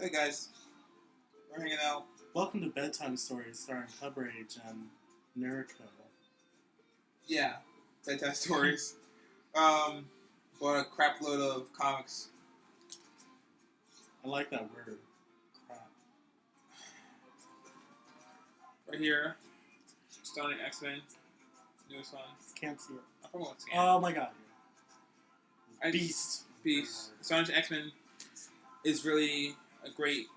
Hey guys, we're hanging out. Welcome to Bedtime Stories starring Cubrage and Nerico. Yeah, bedtime stories. Bought a crap load of comics. I like that word. Crap. Right here, starting X-Men, newest one. Can't see it. I forgot what's Oh my god. I just- Beast. Starting X-Men is really a great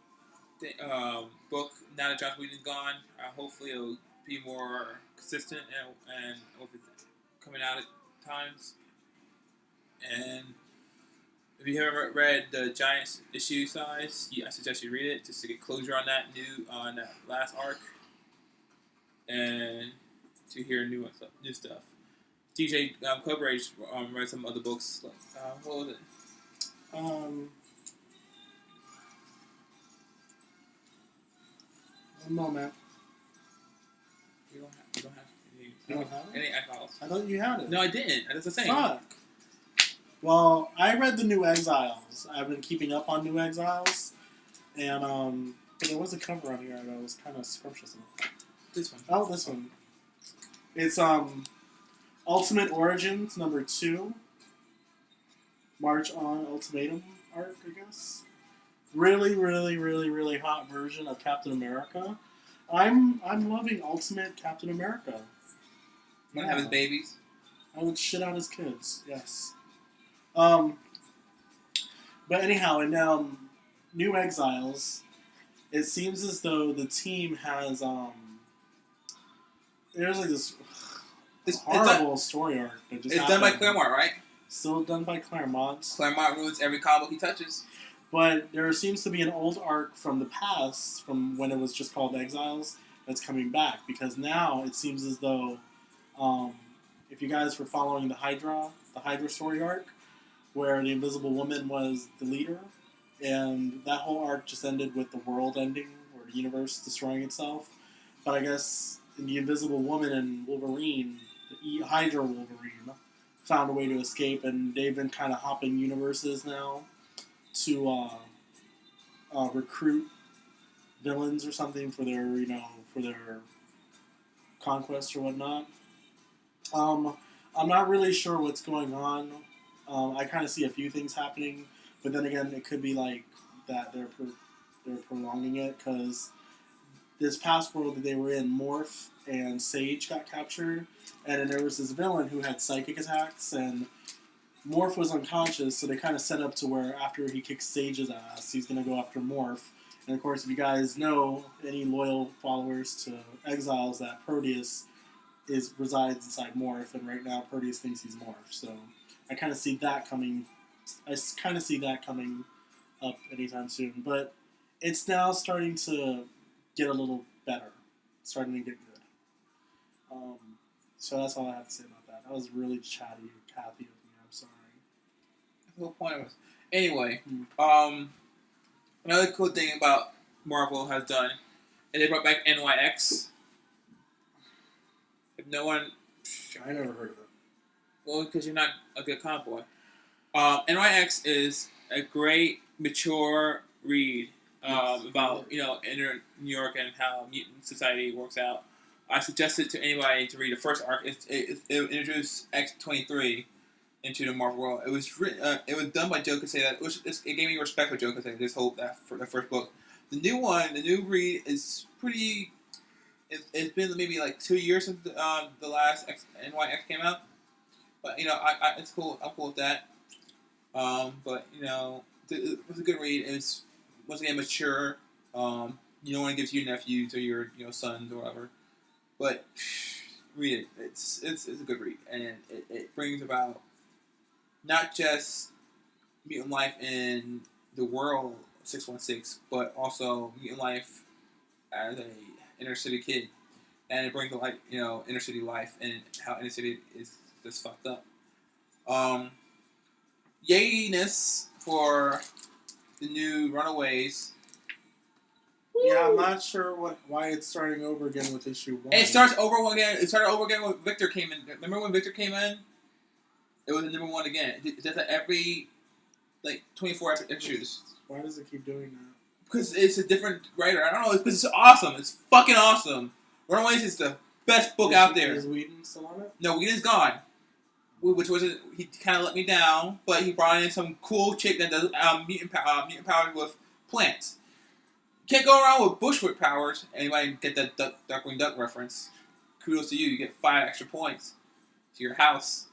book. Now that Joss Whedon's gone, hopefully it'll be more consistent and coming out at times. And if you haven't read the Giants issue size, I suggest you read it just to get closure on that last arc and to hear new stuff. DJ Cubrage read some other books. What was it? One moment. You don't have any any X-Files. I thought you had it. No, I didn't. That's the thing. Fuck. Well, I read the New Exiles. I've been keeping up on New Exiles. And, but there was a cover on here that I was kind of scrumptious about. This one. Oh, this one. It's, Ultimate Origins, number 2. March on Ultimatum arc, I guess. Really, really, really, really hot version of Captain America. I'm loving Ultimate Captain America. Want to have his babies? I would shit out his kids, yes. But anyhow, in New Exiles, it seems as though the team has there's like this horrible story arc that just It's done by Claremont, right? Still done by Claremont. Claremont ruins every comic he touches. But there seems to be an old arc from the past, from when it was just called Exiles, that's coming back. Because now it seems as though, if you guys were following the Hydra story arc, where the Invisible Woman was the leader, and that whole arc just ended with the world ending, or the universe destroying itself. But I guess in the Invisible Woman and Wolverine, the Hydra Wolverine found a way to escape, and they've been kind of hopping universes now to recruit villains or something for their, for their conquest or whatnot. I'm not really sure what's going on. I kind of see a few things happening, but then again, it could be like that they're prolonging it, because this past world that they were in, Morph and Sage got captured, and then there was this villain who had psychic attacks, and Morph was unconscious, so they kind of set up to where after he kicks Sage's ass, he's going to go after Morph. And of course, if you guys know, any loyal followers to Exiles, that Proteus resides inside Morph, and right now Proteus thinks he's Morph. So I kind of see that coming. Up anytime soon, but it's now starting to get a little better. It's starting to get good. So that's all I have to say about that. That was really chatty and Kathy of me. I'm sorry. That's the whole point of it. Anyway, another cool thing about Marvel has done, and they brought back NYX. If no one, I never heard of it. well, because you're not a good comic boy. NYX is a great, mature read about inner New York and how mutant society works out. I suggest it to anybody to read the first arc. It introduced X-23 into the Marvel world. It was done by Joe Quesada. It gave me respect for Joe Quesada. For the first book. The new read is pretty. It's been maybe like 2 years since the last NYX came out, but it's cool. I'm cool with that. But it was a good read. It's once again mature. You don't want to give to your nephews or your sons or whatever, but read it. It's a good read, and it brings about not just mutant life in the world 616, but also mutant life as a inner city kid, and it brings like inner city life and how inner city is just fucked up. Yayness for the new Runaways. Yeah, I'm not sure why it's starting over again with issue 1. It started over again when Victor came in. Remember when Victor came in? It was the number 1 again. It does that every 24 issues. Why does it keep doing that? because it's a different writer. I don't know. It's awesome. It's fucking awesome. Runaways is the best book out there. Is Whedon still on it? No, Whedon's gone. Which was he kind of let me down, but he brought in some cool chick that does mutant powers with plants. Can't go around with Bushwick powers. Anybody get that Duckwing Duck reference? Kudos to you. You get 5 extra points to your house.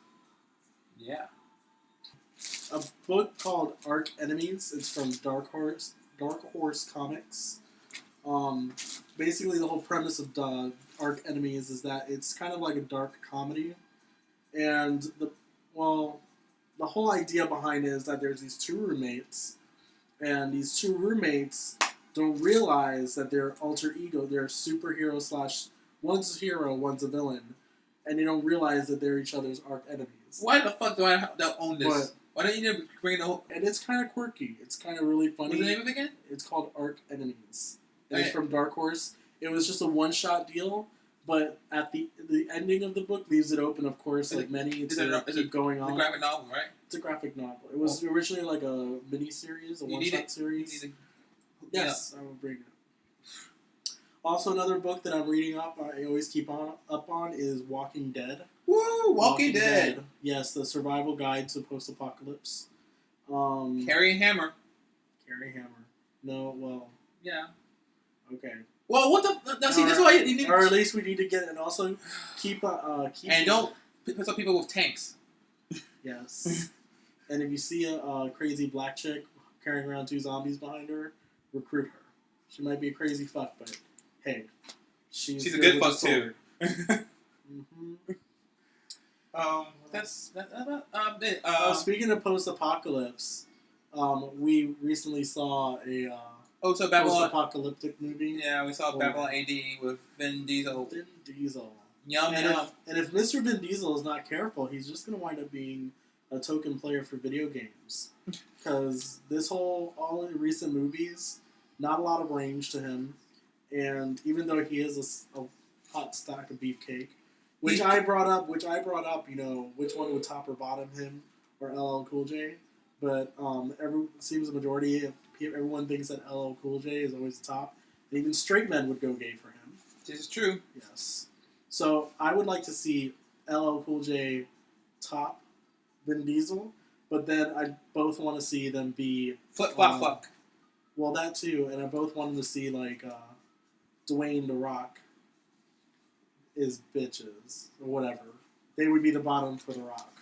Yeah. A book called Arc Enemies. It's from Dark Horse Comics. Basically, the whole premise of Arc Enemies is that it's kind of like a dark comedy, and the whole idea behind it is that there's these 2 roommates, and these 2 roommates don't realize that they're alter ego. They're superhero / one's a hero, one's a villain, and they don't realize that they're each other's arch enemies. Why the fuck do I own this? Why don't you bring it the whole... And it's kind of quirky. It's kind of really funny. What's the name of it again? It's called Arc Enemies. And it's from Dark Horse. It was just a one-shot deal, but at the ending of the book leaves it open, of course, like many, to keep going on. It's a graphic novel, right? It's a graphic novel. It was originally like a mini-series, a one-shot series. Yes, I will bring it. Also, another book that I'm reading up, I always keep up on, is Walking Dead. Woo! Walking Dead! Yes, the survival guide to post-apocalypse. Carry a hammer. Carry a hammer. No, well... Yeah. Okay. Well, what the... No, see, this is why you need... Or at least we need to get... And also, keep... and don't piss off people with tanks. Yes. And if you see a crazy black chick carrying around 2 zombies behind her, recruit her. She might be a crazy fuck, but hey, she's a good fuck too. Speaking of post-apocalypse, we recently saw a so Babylon post-apocalyptic movie. Yeah, we saw Babylon AD with Vin Diesel. Vin Diesel. Yum. And if Mr. Vin Diesel is not careful, he's just going to wind up being a token player for video games. Because all the recent movies, not a lot of range to him. And even though he is a hot stack of beefcake, which I brought up, you know, which one would top or bottom him or LL Cool J. But seems the majority of everyone thinks that LL Cool J is always the top. And even straight men would go gay for him. This is true. Yes. So I would like to see LL Cool J top Vin Diesel, but then I both want to see them be... Fuck. Well, that too, and I both wanted to see, like, Dwayne The Rock is bitches, or whatever. They would be the bottom for The Rock.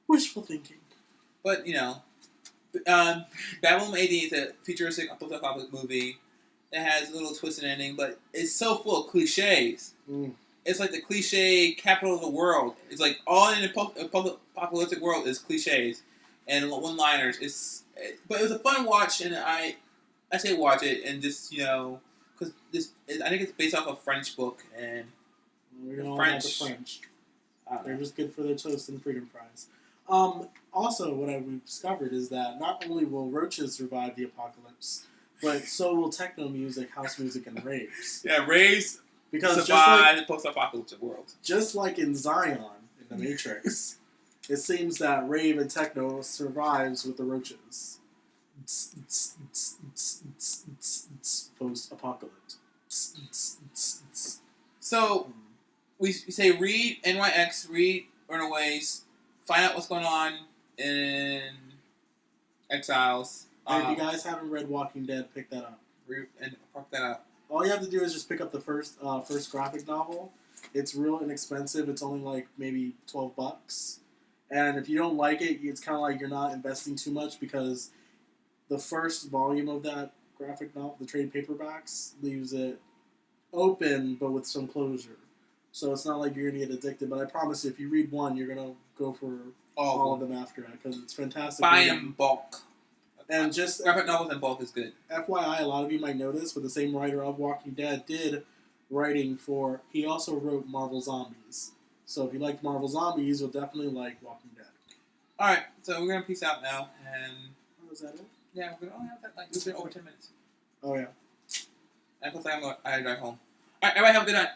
Wishful thinking. But, you know, Babylon AD is a futuristic post-apocalyptic movie that has a little twist and ending, but it's so full of cliches. It's like the cliche capital of the world. It's like all in a post-apocalyptic world is cliches and one-liners. But it was a fun watch, and I say watch it, and just, you know, because I think it's based off a French book, and French. They're just good for their toast and freedom fries. Also, what we've discovered is that not only will roaches survive the apocalypse, but so will techno music, house music, and raves. Yeah, raves because survive the post-apocalyptic world. Just like in Zion, in The Matrix, it seems that rave and techno survives with the roaches. Post-apocalypse. So, we say read NYX, read Runaways, find out what's going on in Exiles. And if you guys haven't read Walking Dead, pick that up. And fuck that up. All you have to do is just pick up the first graphic novel. It's real inexpensive. It's only like maybe $12. And if you don't like it, it's kind of like you're not investing too much because the first volume of that graphic novel, the trade paperbacks, leaves it open but with some closure. So it's not like you're going to get addicted. But I promise you, if you read one, you're going to go for all of them after that because it's fantastic. Buy in bulk. And just graphic novels in bulk is good. FYI, a lot of you might know this, but the same writer of Walking Dead did writing for... He also wrote Marvel Zombies. So if you like Marvel Zombies, you'll definitely like Walking Dead. Alright, so we're going to peace out now. And... Oh, is that it? Yeah, we're going to have that. Like, it's been over 10 minutes. Oh, yeah. And plus, I gotta drive home. Alright, everybody have a good night.